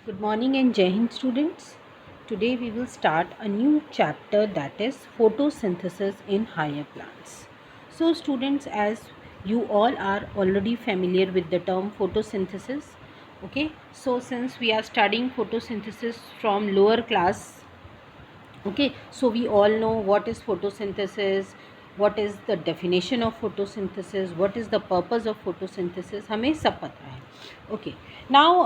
Good morning and Jai Hind students. Today we will start a new chapter, that is photosynthesis in higher plants. So students, as you all are already familiar with the term photosynthesis, okay, so since we are studying photosynthesis from lower class, okay, so we all know what is photosynthesis, what is the definition of photosynthesis, what is the purpose of photosynthesis, हमें सब पता है. Okay, now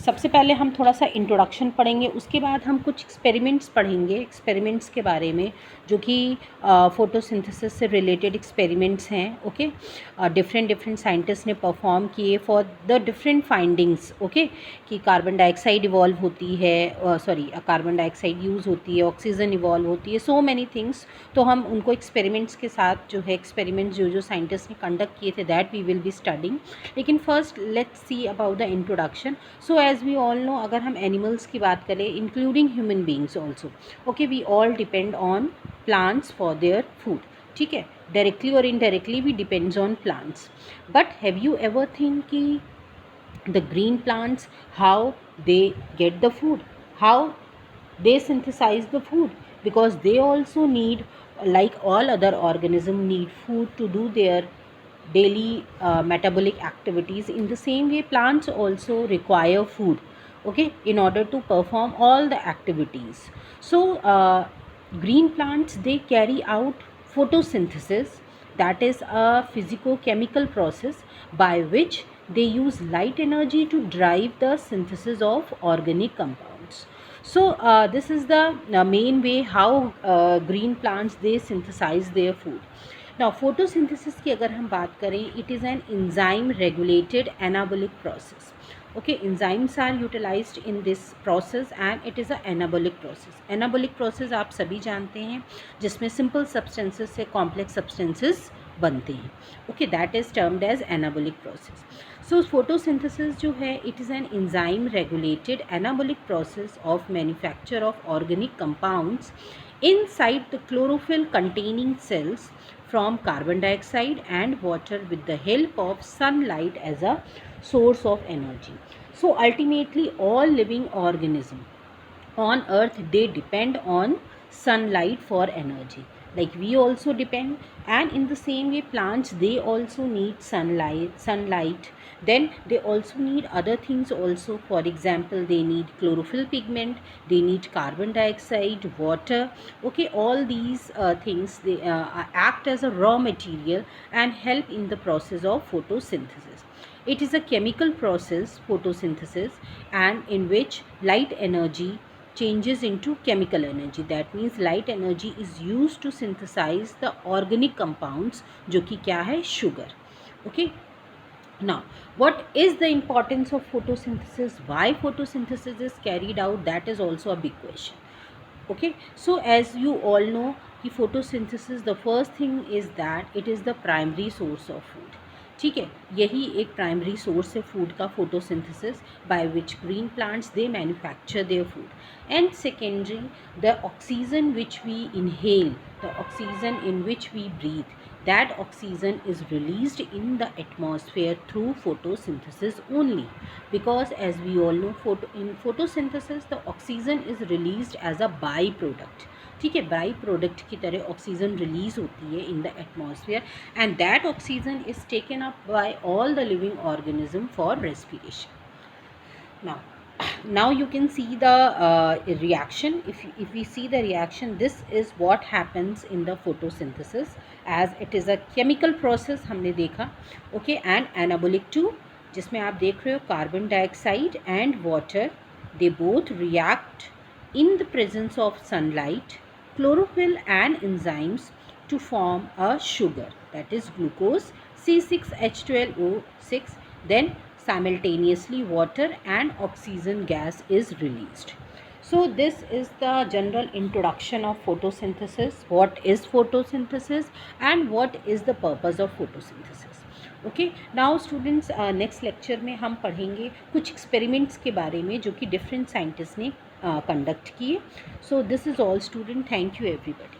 सबसे पहले हम थोड़ा सा introduction पढ़ेंगे, उसके बाद हम कुछ एक्सपेरिमेंट्स पढ़ेंगे, एक्सपेरिमेंट्स के बारे में जो कि फोटोसिंथेसिस से रिलेटेड एक्सपेरिमेंट्स हैं. ओके, डिफरेंट साइंटिस्ट ने परफॉर्म किए for the different findings. Okay, कि कार्बन डाइऑक्साइड इवॉल्व होती है, कार्बन डाइऑक्साइड यूज़ होती है, ऑक्सीजन इवॉल्व होती है, सो मैनी थिंग्स. तो हम उनको एक्सपेरिमेंट्स के साथ जो है एक्सपेरिमेंट्स जो साइंटिस्ट ने कंडक्ट किए थे, that we will be studying. लेकिन first let's see about the introduction. So as we all know, अगर हम एनिमल्स की बात करें, including human beings also, okay, we all depend on plants for their food. ठीक है, डायरेक्टली और indirectly we depends on plants. But have you ever think कि the green plants, how they get the food, how they synthesize the food, because they also need, like all other organism, need food to do their daily metabolic activities. In the same way, plants also require food, okay, in order to perform all the activities. So green plants, they carry out photosynthesis, that is a physico-chemical process by which they use light energy to drive the synthesis of organic compounds. So this is the main way how green plants, they synthesize their food. Now photosynthesis की अगर हम बात करें, it is an enzyme regulated anabolic process. Okay, enzymes are utilized in this process and it is a anabolic process. Anabolic process आप सभी जानते हैं, जिसमें simple substances से complex substances बनते हैं. Okay, that is termed as anabolic process. So photosynthesis जो है, it is an enzyme regulated anabolic process of manufacture of organic compounds inside the chlorophyll containing cells from carbon dioxide and water with the help of sunlight as a source of energy. So ultimately all living organisms on earth, they depend on sunlight for energy, like we also depend. And in the same way, plants, they also need sunlight. Then they also need other things also. For example, they need chlorophyll pigment, they need carbon dioxide, water. Okay, all these things, they act as a raw material and help in the process of photosynthesis. It is a chemical process, photosynthesis, and in which light energy changes into chemical energy. That means light energy is used to synthesize the organic compounds, जो कि क्या है, sugar. Okay, now what is the importance of photosynthesis, why photosynthesis is carried out, that is also a big question. Okay, so as you all know, कि photosynthesis, the first thing is that it is the primary source of food. ठीक है, यही एक primary source है food का, photosynthesis, by which green plants, they manufacture their food. And secondary, the oxygen which we inhale, the oxygen in which we breathe, that oxygen is released in the atmosphere through photosynthesis only, because as we all know, in photosynthesis the oxygen is released as a byproduct. ठीक है, by product की तरह oxygen release होती है in the atmosphere, and that oxygen is taken up by all the living organism for respiration. Now you can see the reaction. If we see the reaction, this is what happens in the photosynthesis, as it is a chemical process, हमने देखा. Okay, and anabolic too, जिसमें आप देख रहे हो carbon dioxide and water, they both react in the presence of sunlight, chlorophyll and enzymes to form a sugar, that is glucose, C6H12O6. Then simultaneously water and oxygen gas is released. So this is the general introduction of photosynthesis, what is photosynthesis and what is the purpose of photosynthesis. Okay, now students, next lecture में हम पढ़ेंगे कुछ experiments के बारे में जो कि different scientist ने कंडक्ट किए. So this is all student, thank you everybody.